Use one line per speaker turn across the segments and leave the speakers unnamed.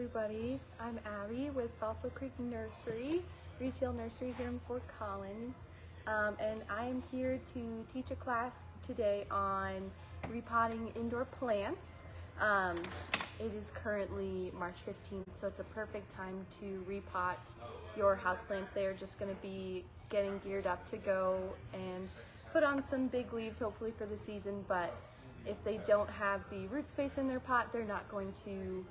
everybody. I'm Abby with Fossil Creek Nursery, retail nursery here in Fort Collins. And I am here to teach a class today on repotting indoor plants. It is currently March 15th, so it's a perfect time to repot your houseplants. They are just going to be getting geared up to go and put on some big leaves, hopefully for the season, but if they don't have the root space in their pot, they're not going to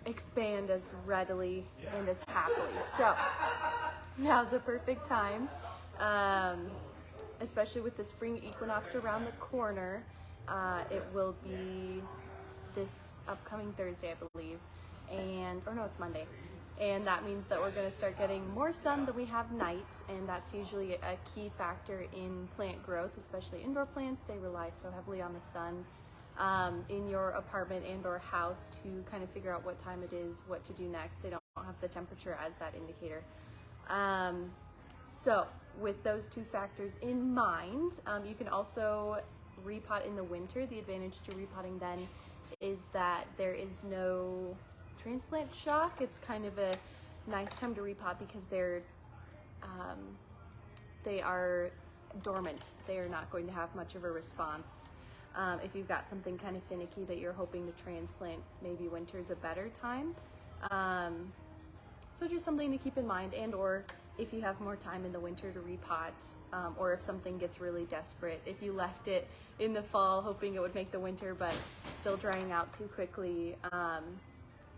expand as readily and as happily. So now's a perfect time, especially with the spring equinox around the corner. It will be this upcoming Thursday, I believe, or no, it's Monday. And that means that we're going to start getting more sun than we have night, and that's usually a key factor in plant growth, especially indoor plants. They rely so heavily on the sun in your apartment and or house to kind of figure out what time it is, what to do next. They don't have the temperature as that indicator. So with those two factors in mind, you can also repot in the winter. The advantage to repotting then is that there is no transplant shock. It's kind of a nice time to repot because they are dormant. They are not going to have much of a response. If you've got something kind of finicky that you're hoping to transplant, maybe winter is a better time. So just something to keep in mind, and or if you have more time in the winter to repot, or if something gets really desperate, if you left it in the fall hoping it would make the winter but still drying out too quickly,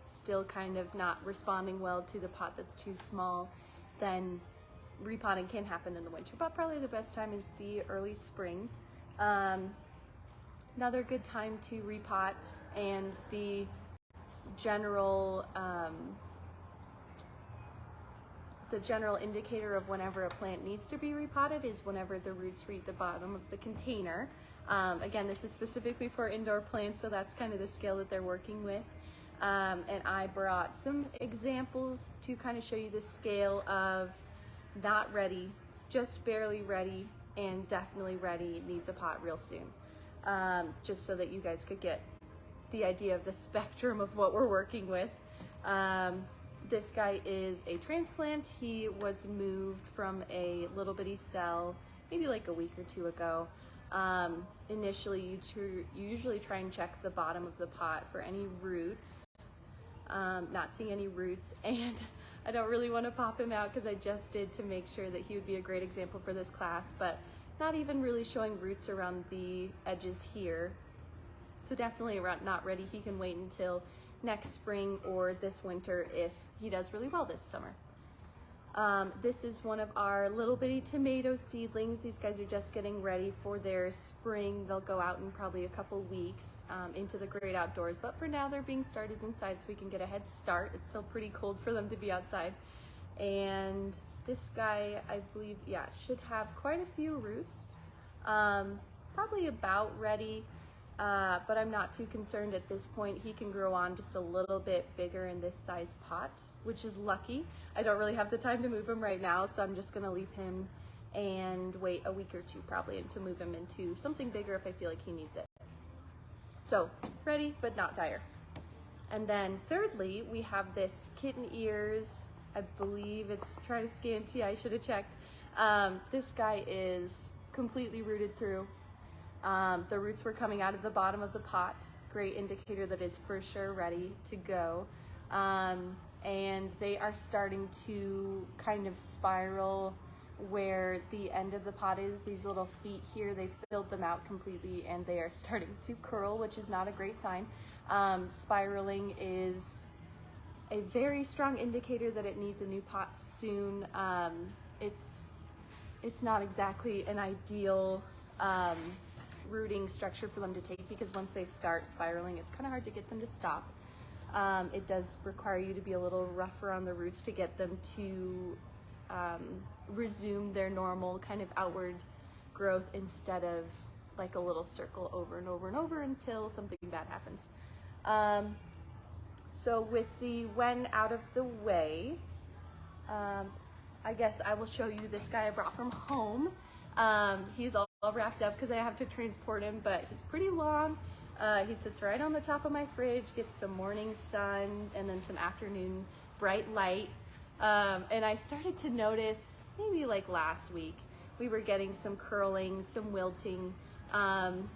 still kind of not responding well to the pot that's too small, then repotting can happen in the winter, but probably the best time is the early spring. Another good time to repot, and the general indicator of whenever a plant needs to be repotted is whenever the roots reach the bottom of the container. Again, this is specifically for indoor plants, so that's kind of the scale that they're working with. And I brought some examples to kind of show you the scale of not ready, just barely ready, and definitely ready, needs a pot real soon. Just so that you guys could get the idea of the spectrum of what we're working with. This guy is a transplant. He was moved from a little bitty cell maybe like a week or two ago. Initially, you usually try and check the bottom of the pot for any roots. Not seeing any roots, and I don't really want to pop him out because I just did to make sure that he would be a great example for this class, but not even really showing roots around the edges here. So definitely not ready. He can wait until next spring or this winter if he does really well this summer. This is one of our little bitty tomato seedlings. These guys are just getting ready for their spring. They'll go out in probably a couple weeks into the great outdoors, but for now they're being started inside so we can get a head start. It's still pretty cold for them to be outside. And this guy, I believe, yeah, should have quite a few roots, probably about ready, but I'm not too concerned at this point. He can grow on just a little bit bigger in this size pot, which is lucky. I don't really have the time to move him right now, so I'm just gonna leave him and wait a week or two probably and to move him into something bigger if I feel like he needs it. So ready, but not dire. And then thirdly, we have this kitten ears. I believe it's Triscantia, I should have checked. This guy is completely rooted through. The roots were coming out of the bottom of the pot. Great indicator that it's for sure ready to go. And they are starting to kind of spiral where the end of the pot is. These little feet here, they filled them out completely and they are starting to curl, which is not a great sign. Spiraling is a very strong indicator that it needs a new pot soon. It's not exactly an ideal rooting structure for them to take, because once they start spiraling, it's kind of hard to get them to stop. It does require you to be a little rougher on the roots to get them to resume their normal kind of outward growth instead of like a little circle over and over and over until something bad happens. So with the when out of the way, I guess I will show you this guy I brought from home. He's all wrapped up because I have to transport him, but he's pretty long. He sits right on the top of my fridge, gets some morning sun and then some afternoon bright light. And I started to notice maybe like last week, we were getting some curling, some wilting, and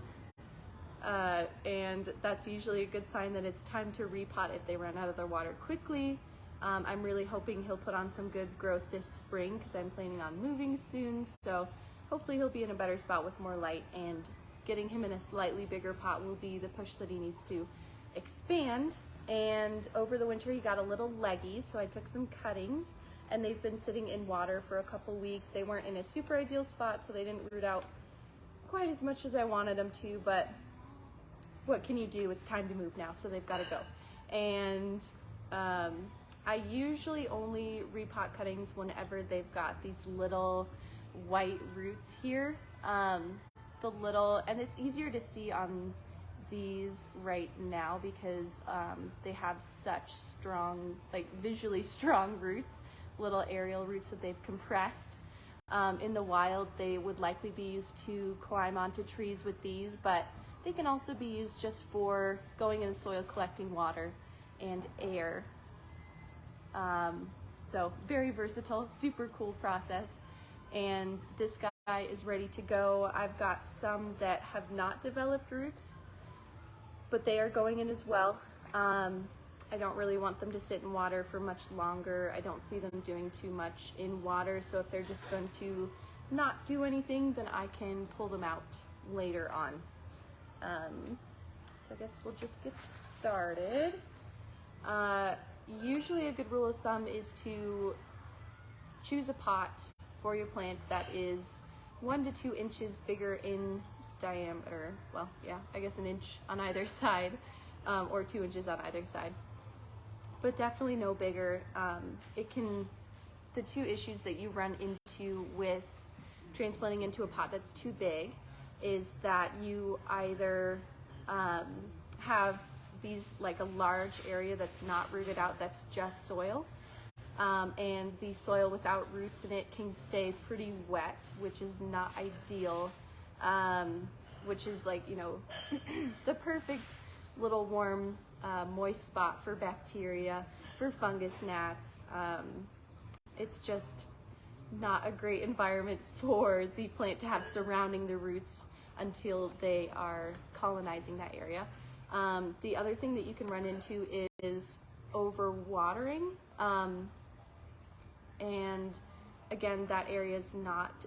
that's usually a good sign that it's time to repot if they run out of their water quickly. I'm really hoping he'll put on some good growth this spring because I'm planning on moving soon, so hopefully he'll be in a better spot with more light, and getting him in a slightly bigger pot will be the push that he needs to expand. And over the winter he got a little leggy, so I took some cuttings, and they've been sitting in water for a couple weeks. They weren't in a super ideal spot, so they didn't root out quite as much as I wanted them to, but what can you do? It's time to move now, so they've got to go. And I usually only repot cuttings whenever they've got these little white roots here. And it's easier to see on these right now because they have such strong, like visually strong roots, little aerial roots that they've compressed. In the wild, they would likely be used to climb onto trees with these, but they can also be used just for going in the soil, collecting water and air. So very versatile, super cool process. And this guy is ready to go. I've got some that have not developed roots, but they are going in as well. I don't really want them to sit in water for much longer. I don't see them doing too much in water, so if they're just going to not do anything, then I can pull them out later on. So I guess we'll just get started. Usually a good rule of thumb is to choose a pot for your plant that is 1 to 2 inches bigger in diameter. Well, yeah, I guess an inch on either side, or 2 inches on either side, but definitely no bigger. The two issues that you run into with transplanting into a pot that's too big is that you either have these like a large area that's not rooted out, that's just soil, and the soil without roots in it can stay pretty wet, which is not ideal, which is like, you know, the perfect little warm, moist spot for bacteria, for fungus gnats. It's just not a great environment for the plant to have surrounding the roots until they are colonizing that area. The other thing that you can run into is overwatering, and again, that area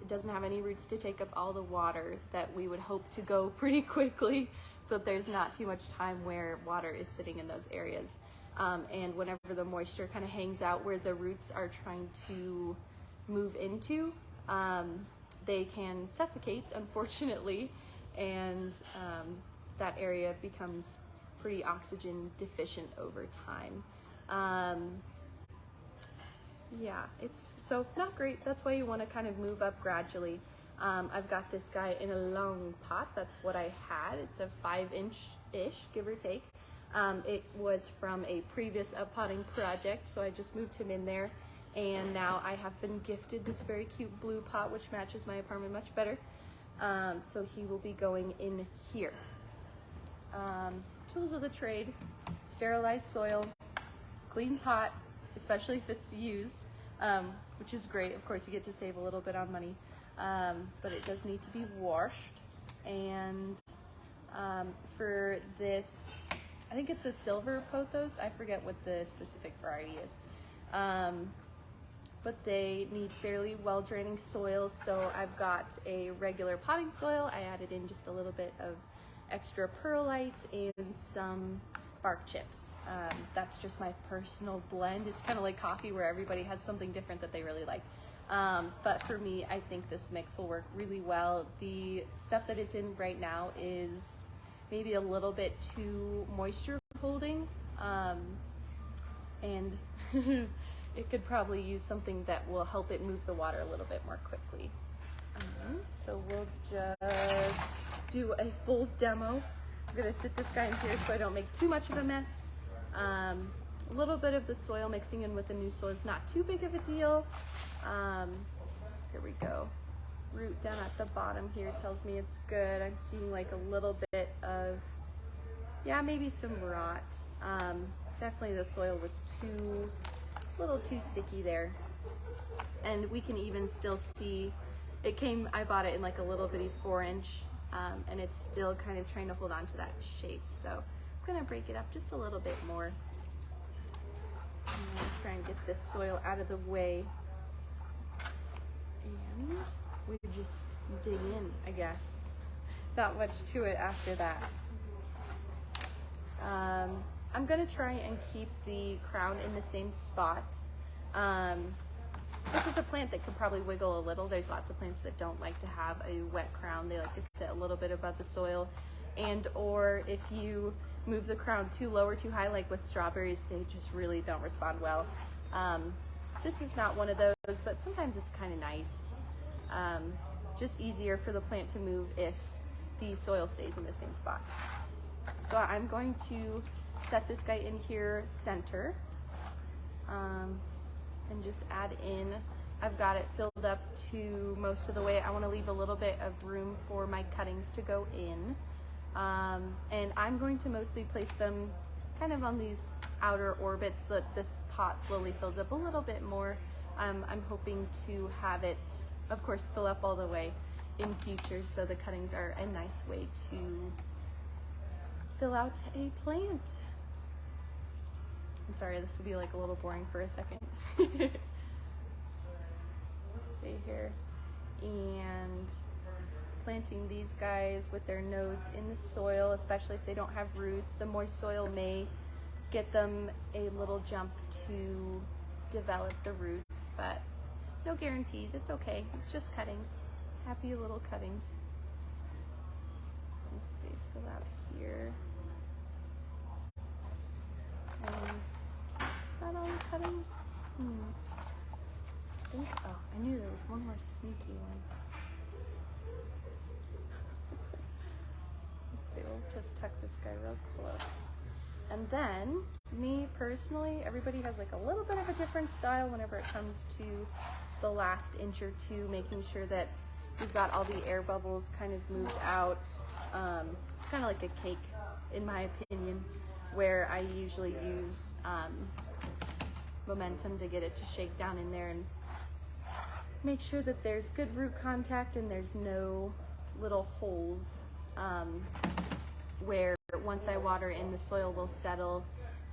doesn't have any roots to take up all the water that we would hope to go pretty quickly, so there's not too much time where water is sitting in those areas. And whenever the moisture kind of hangs out where the roots are trying to move into, they can suffocate, unfortunately, and that area becomes pretty oxygen deficient over time. Yeah, it's so not great. That's why you want to kind of move up gradually. I've got this guy in a long pot. That's what I had. It's a 5-inch-ish, give or take. It was from a previous uppotting project, so I just moved him in there, and now I have been gifted this very cute blue pot, which matches my apartment much better. So he will be going in here. Tools of the trade: sterilized soil, clean pot, especially if it's used, which is great. Of course, you get to save a little bit on money, but it does need to be washed. And for this, I think it's a silver pothos. I forget what the specific variety is. But they need fairly well draining soil, so I've got a regular potting soil. I added in just a little bit of extra perlite and some bark chips. That's just my personal blend. It's kind of like coffee where everybody has something different that they really like. But for me, I think this mix will work really well. The stuff that it's in right now is maybe a little bit too moisture holding, and it could probably use something that will help it move the water a little bit more quickly. So we'll just do a full demo. I'm gonna sit this guy in here so I don't make too much of a mess. A little bit of the soil mixing in with the new soil is not too big of a deal. Here we go. Root down at the bottom here tells me it's good. I'm seeing like a little bit of yeah, maybe some rot. Definitely the soil was a little too sticky there. And we can even still see, I bought it in like a little bitty 4-inch, and it's still kind of trying to hold on to that shape. So I'm gonna break it up just a little bit more. And try and get this soil out of the way. And we just dig in, I guess. Not much to it after that. I'm gonna try and keep the crown in the same spot. This is a plant that could probably wiggle a little. There's lots of plants that don't like to have a wet crown. They like to sit a little bit above the soil. And or if you move the crown too low or too high, like with strawberries, they just really don't respond well. This is not one of those, but sometimes it's kind of nice. Just easier for the plant to move if the soil stays in the same spot. So I'm going to set this guy in here center, and just add in. I've got it filled up to most of the way. I want to leave a little bit of room for my cuttings to go in. And I'm going to mostly place them kind of on these outer orbits so that this pot slowly fills up a little bit more. I'm hoping to have it, of course, fill up all the way in future, so the cuttings are a nice way to fill out a plant. I'm sorry, this will be like a little boring for a second. Let's see here. And planting these guys with their nodes in the soil, especially if they don't have roots. The moist soil may get them a little jump to develop the roots, but no guarantees. It's okay. It's just cuttings. Happy little cuttings. Let's see, fill out here. Is that all the cuttings? I knew there was one more sneaky one. Let's see, we'll just tuck this guy real close. And then, me personally, everybody has like a little bit of a different style whenever it comes to the last inch or two, making sure that we've got all the air bubbles kind of moved out. It's kind of like a cake, in my opinion, where I usually use momentum to get it to shake down in there and make sure that there's good root contact and there's no little holes where once I water in, the soil will settle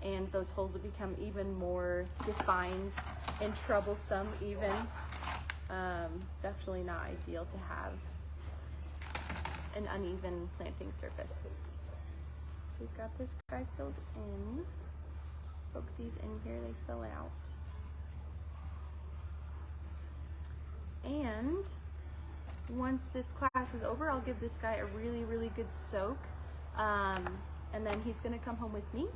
and those holes will become even more defined and troublesome even. Definitely not ideal to have an uneven planting surface. So we've got this guy filled in. Poke these in here, they fill out. And once this class is over, I'll give this guy a really, really good soak. And then he's gonna come home with me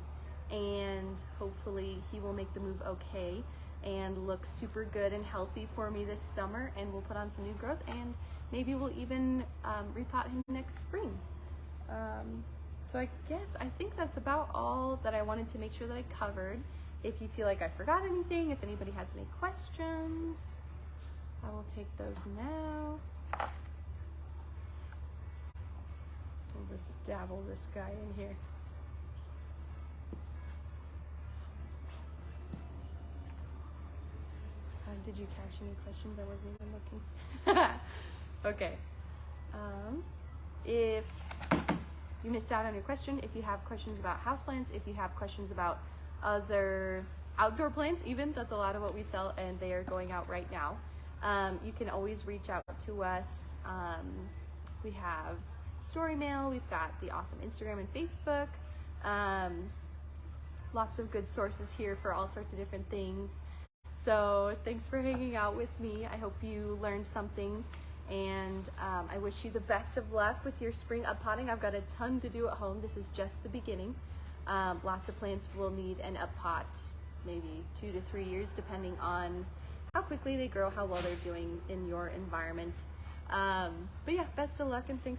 and hopefully he will make the move okay and look super good and healthy for me this summer, and we'll put on some new growth and maybe we'll even repot him next spring. So I think that's about all that I wanted to make sure that I covered. If you feel like I forgot anything, if anybody has any questions, I will take those now. We'll just dabble this guy in here. Did you catch any questions? I wasn't even looking. Okay. If you missed out on your question, if you have questions about houseplants, if you have questions about other outdoor plants even, that's a lot of what we sell and they are going out right now. You can always reach out to us. We have story mail, we've got the awesome Instagram and Facebook. Lots of good sources here for all sorts of different things. So thanks for hanging out with me. I hope you learned something, and I wish you the best of luck with your spring uppotting. I've got a ton to do at home. This is just the beginning. Lots of plants will need an uppot, maybe 2 to 3 years, depending on how quickly they grow, how well they're doing in your environment. But yeah, best of luck and thanks.